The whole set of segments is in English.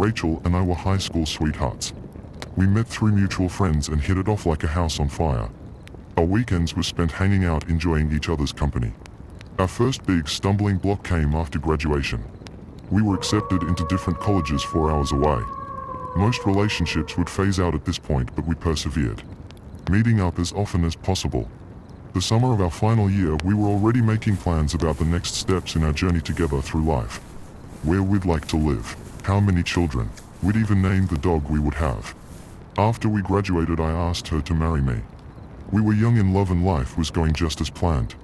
Rachel and I were high school sweethearts. We met through mutual friends and hit it off like a house on fire. Our weekends were spent hanging out, enjoying each other's company. Our first big stumbling block came after graduation. We were accepted into different colleges 4 hours away. Most relationships would phase out at this point, but we persevered, meeting up as often as possible. The summer of our final year, we were already making plans about the next steps in our journey together through life. Where we'd like to live, how many children, we'd even named the dog we would have. After we graduated, I asked her to marry me. We were young in love and life was going just as planned.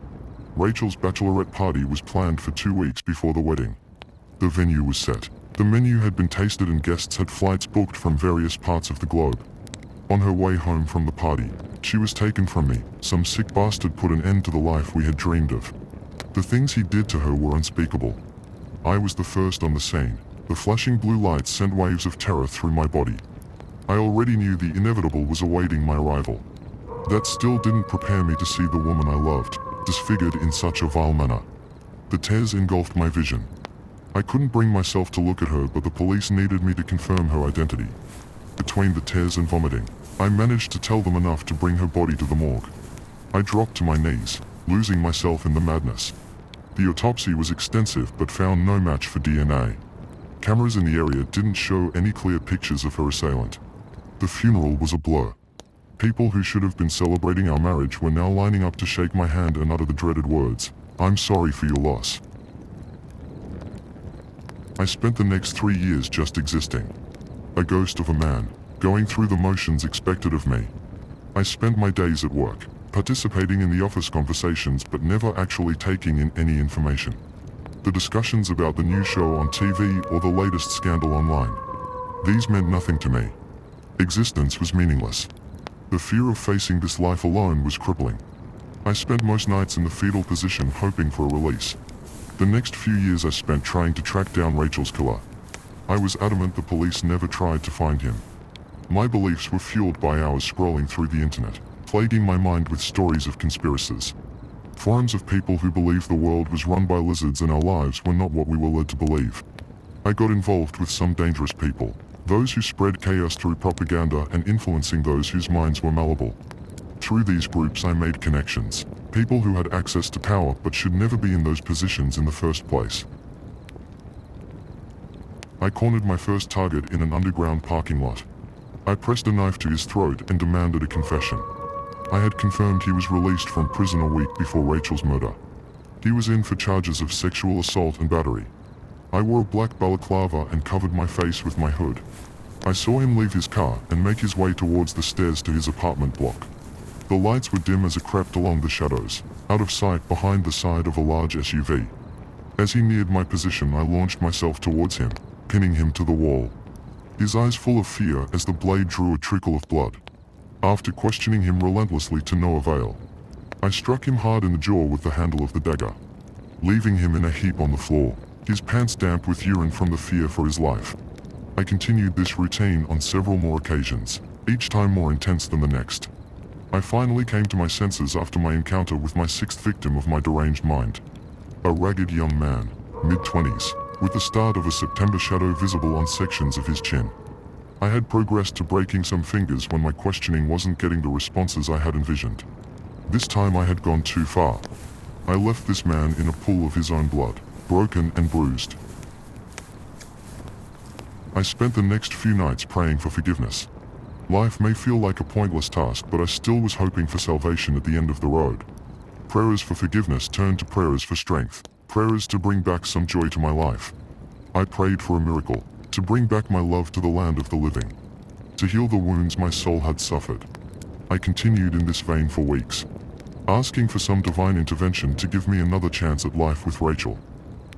Rachel's bachelorette party was planned for 2 weeks before the wedding. The venue was set. The menu had been tasted and guests had flights booked from various parts of the globe. On her way home from the party, she was taken from me. Some sick bastard put an end to the life we had dreamed of. The things he did to her were unspeakable. I was the first on the scene. The flashing blue lights sent waves of terror through my body. I already knew the inevitable was awaiting my arrival. That still didn't prepare me to see the woman I loved, disfigured in such a vile manner. The tears engulfed my vision. I couldn't bring myself to look at her, but the police needed me to confirm her identity. Between the tears and vomiting, I managed to tell them enough to bring her body to the morgue. I dropped to my knees, losing myself in the madness. The autopsy was extensive but found no match for DNA. Cameras in the area didn't show any clear pictures of her assailant. The funeral was a blur. People who should have been celebrating our marriage were now lining up to shake my hand and utter the dreaded words, "I'm sorry for your loss." I spent the next 3 years just existing. A ghost of a man, going through the motions expected of me. I spent my days at work, participating in the office conversations but never actually taking in any information. The discussions about the new show on TV or the latest scandal online. These meant nothing to me. Existence was meaningless. The fear of facing this life alone was crippling. I spent most nights in the fetal position hoping for a release. The next few years I spent trying to track down Rachel's killer. I was adamant the police never tried to find him. My beliefs were fueled by hours scrolling through the internet, plaguing my mind with stories of conspiracies. Forums of people who believed the world was run by lizards and our lives were not what we were led to believe. I got involved with some dangerous people, those who spread chaos through propaganda and influencing those whose minds were malleable. Through these groups I made connections, people who had access to power but should never be in those positions in the first place. I cornered my first target in an underground parking lot. I pressed a knife to his throat and demanded a confession. I had confirmed he was released from prison a week before Rachel's murder. He was in for charges of sexual assault and battery. I wore a black balaclava and covered my face with my hood. I saw him leave his car and make his way towards the stairs to his apartment block. The lights were dim as I crept along the shadows, out of sight behind the side of a large SUV. As he neared my position, I launched myself towards him, pinning him to the wall. His eyes full of fear as the blade drew a trickle of blood. After questioning him relentlessly to no avail, I struck him hard in the jaw with the handle of the dagger, leaving him in a heap on the floor, his pants damp with urine from the fear for his life. I continued this routine on several more occasions, each time more intense than the next. I finally came to my senses after my encounter with my sixth victim of my deranged mind. A ragged young man, mid-20s, with the start of a September shadow visible on sections of his chin. I had progressed to breaking some fingers when my questioning wasn't getting the responses I had envisioned. This time I had gone too far. I left this man in a pool of his own blood, broken and bruised. I spent the next few nights praying for forgiveness. Life may feel like a pointless task, but I still was hoping for salvation at the end of the road. Prayers for forgiveness turned to prayers for strength, prayers to bring back some joy to my life. I prayed for a miracle, to bring back my love to the land of the living, to heal the wounds my soul had suffered. I continued in this vein for weeks, asking for some divine intervention to give me another chance at life with Rachel.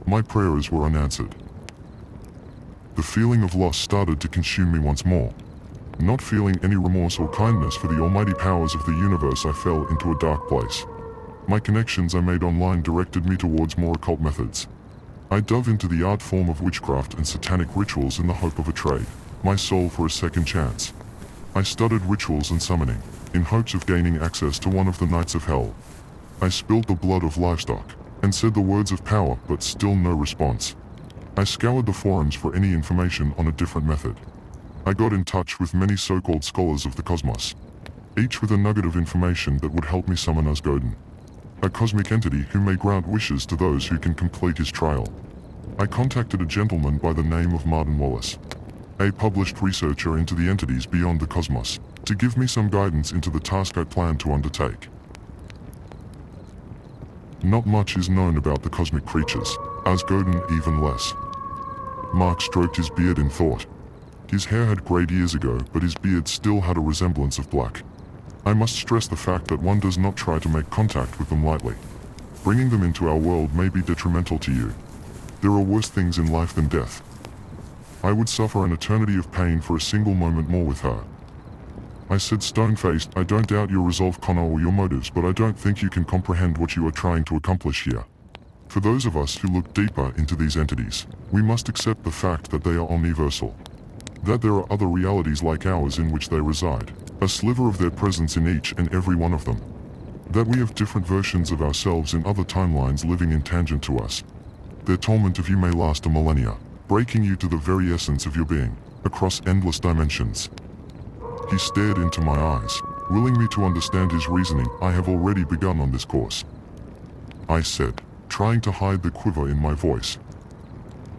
My prayers were unanswered. The feeling of loss started to consume me once more. Not feeling any remorse or kindness for the almighty powers of the universe, I fell into a dark place. My connections I made online directed me towards more occult methods. I dove into the art form of witchcraft and satanic rituals in the hope of a trade my soul for a second chance. I studied rituals and summoning, in hopes of gaining access to one of the Knights of Hell. I spilled the blood of livestock, and said the words of power, but still no response. I scoured the forums for any information on a different method. I got in touch with many so-called scholars of the cosmos, each with a nugget of information that would help me summon Asgodin, a cosmic entity who may grant wishes to those who can complete his trial. I contacted a gentleman by the name of Martin Wallace, a published researcher into the entities beyond the cosmos, to give me some guidance into the task I planned to undertake. Not much is known about the cosmic creatures, Asgodin even less. Mark stroked his beard in thought. His hair had grayed years ago, but his beard still had a resemblance of black. I must stress the fact that one does not try to make contact with them lightly. Bringing them into our world may be detrimental to you. There are worse things in life than death. I would suffer an eternity of pain for a single moment more with her. I said stone-faced, I don't doubt your resolve, Connor, or your motives, but I don't think you can comprehend what you are trying to accomplish here. For those of us who look deeper into these entities, we must accept the fact that they are omniversal. That there are other realities like ours in which they reside, a sliver of their presence in each and every one of them. That we have different versions of ourselves in other timelines living in tangent to us. Their torment of you may last a millennia, breaking you to the very essence of your being, across endless dimensions. He stared into my eyes, willing me to understand his reasoning. I have already begun on this course, I said, trying to hide the quiver in my voice.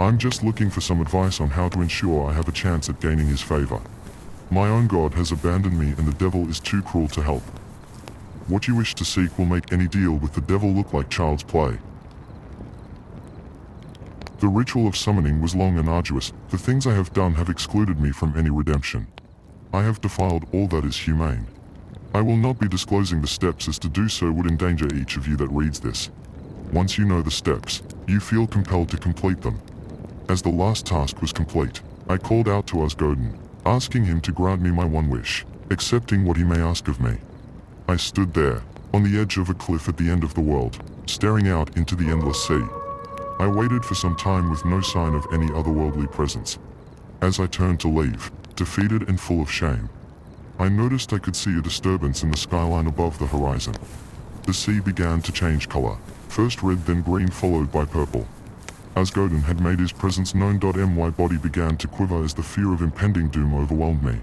I'm just looking for some advice on how to ensure I have a chance at gaining his favor. My own God has abandoned me and the devil is too cruel to help. What you wish to seek will make any deal with the devil look like child's play. The ritual of summoning was long and arduous. The things I have done have excluded me from any redemption. I have defiled all that is humane. I will not be disclosing the steps, as to do so would endanger each of you that reads this. Once you know the steps, you feel compelled to complete them. As the last task was complete, I called out to Asgodin, asking him to grant me my one wish, accepting what he may ask of me. I stood there, on the edge of a cliff at the end of the world, staring out into the endless sea. I waited for some time with no sign of any otherworldly presence. As I turned to leave, defeated and full of shame, I noticed I could see a disturbance in the skyline above the horizon. The sea began to change color, first red then green followed by purple. Asgodin had made his presence known. My body began to quiver as the fear of impending doom overwhelmed me.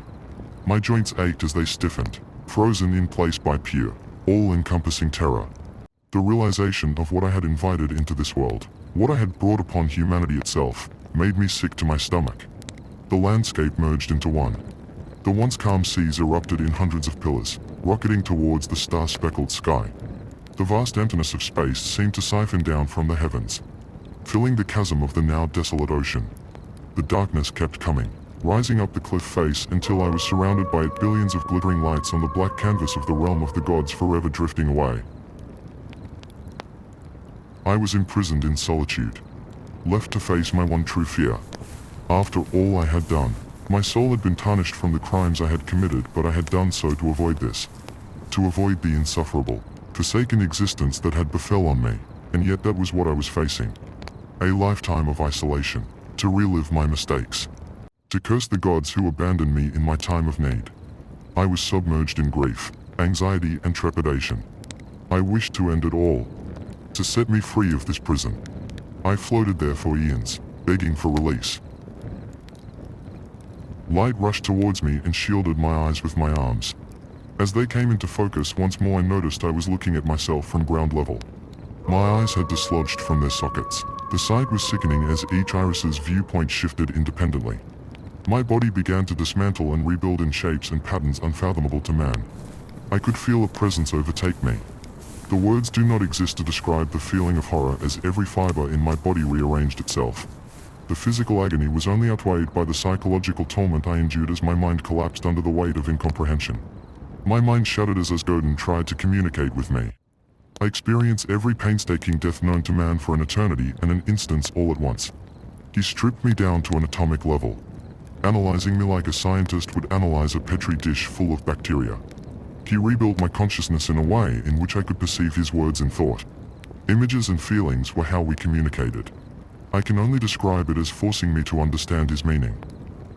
My joints ached as they stiffened, frozen in place by pure, all-encompassing terror. The realization of what I had invited into this world, what I had brought upon humanity itself, made me sick to my stomach. The landscape merged into one. The once calm seas erupted in hundreds of pillars, rocketing towards the star-speckled sky. The vast emptiness of space seemed to siphon down from the heavens, filling the chasm of the now desolate ocean. The darkness kept coming, rising up the cliff face until I was surrounded by billions of glittering lights on the black canvas of the realm of the gods, forever drifting away. I was imprisoned in solitude, left to face my one true fear. After all I had done, my soul had been tarnished from the crimes I had committed, but I had done so to avoid this. To avoid the insufferable, forsaken existence that had befell on me, and yet that was what I was facing. A lifetime of isolation, to relive my mistakes, to curse the gods who abandoned me in my time of need. I was submerged in grief, anxiety and trepidation. I wished to end it all, to set me free of this prison. I floated there for eons, begging for release. Light rushed towards me and shielded my eyes with my arms. As they came into focus once more, I noticed I was looking at myself from ground level. My eyes had dislodged from their sockets. The sight was sickening as each iris's viewpoint shifted independently. My body began to dismantle and rebuild in shapes and patterns unfathomable to man. I could feel a presence overtake me. The words do not exist to describe the feeling of horror as every fiber in my body rearranged itself. The physical agony was only outweighed by the psychological torment I endured as my mind collapsed under the weight of incomprehension. My mind shuddered as Asgodin tried to communicate with me. I experienced every painstaking death known to man for an eternity and an instance all at once. He stripped me down to an atomic level, analyzing me like a scientist would analyze a petri dish full of bacteria. He rebuilt my consciousness in a way in which I could perceive his words and thought. Images and feelings were how we communicated. I can only describe it as forcing me to understand his meaning.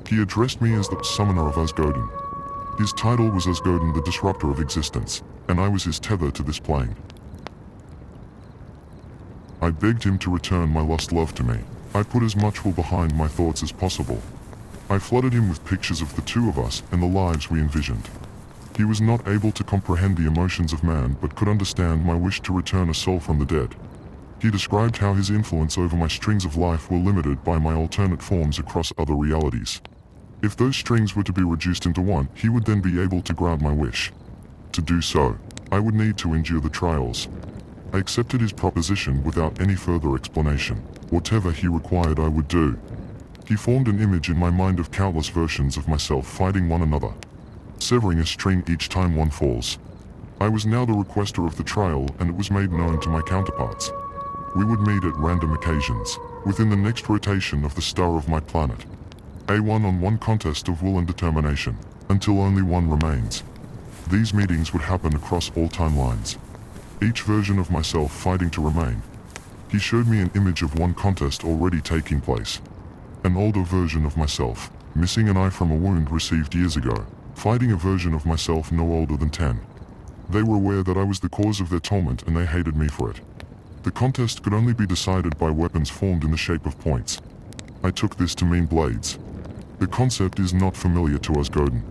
He addressed me as the summoner of Asgodin. His title was Asgodin, the disruptor of existence, and I was his tether to this plane. I begged him to return my lost love to me, I put as much will behind my thoughts as possible. I flooded him with pictures of the two of us and the lives we envisioned. He was not able to comprehend the emotions of man but could understand my wish to return a soul from the dead. He described how his influence over my strings of life were limited by my alternate forms across other realities. If those strings were to be reduced into one, he would then be able to grant my wish. To do so, I would need to endure the trials. I accepted his proposition without any further explanation. Whatever he required I would do. He formed an image in my mind of countless versions of myself fighting one another, severing a string each time one falls. I was now the requester of the trial, and it was made known to my counterparts. We would meet at random occasions, within the next rotation of the star of my planet. A one-on-one contest of will and determination, until only one remains. These meetings would happen across all timelines. Each version of myself fighting to remain. He showed me an image of one contest already taking place. An older version of myself, missing an eye from a wound received years ago, fighting a version of myself no older than 10. They were aware that I was the cause of their torment and they hated me for it. The contest could only be decided by weapons formed in the shape of points. I took this to mean blades. The concept is not familiar to us Godin.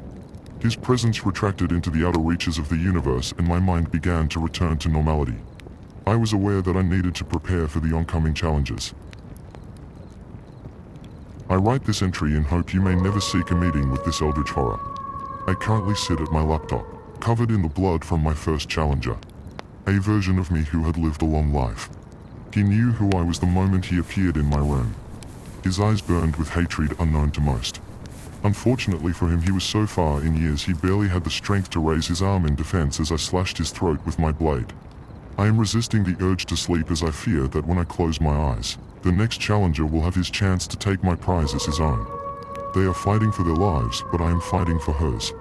His presence retracted into the outer reaches of the universe and my mind began to return to normality. I was aware that I needed to prepare for the oncoming challenges. I write this entry in hope you may never seek a meeting with this eldritch horror. I currently sit at my laptop, covered in the blood from my first challenger. A version of me who had lived a long life. He knew who I was the moment he appeared in my room. His eyes burned with hatred unknown to most. Unfortunately for him, he was so far in years he barely had the strength to raise his arm in defense as I slashed his throat with my blade. I am resisting the urge to sleep as I fear that when I close my eyes, the next challenger will have his chance to take my prize as his own. They are fighting for their lives, but I am fighting for hers.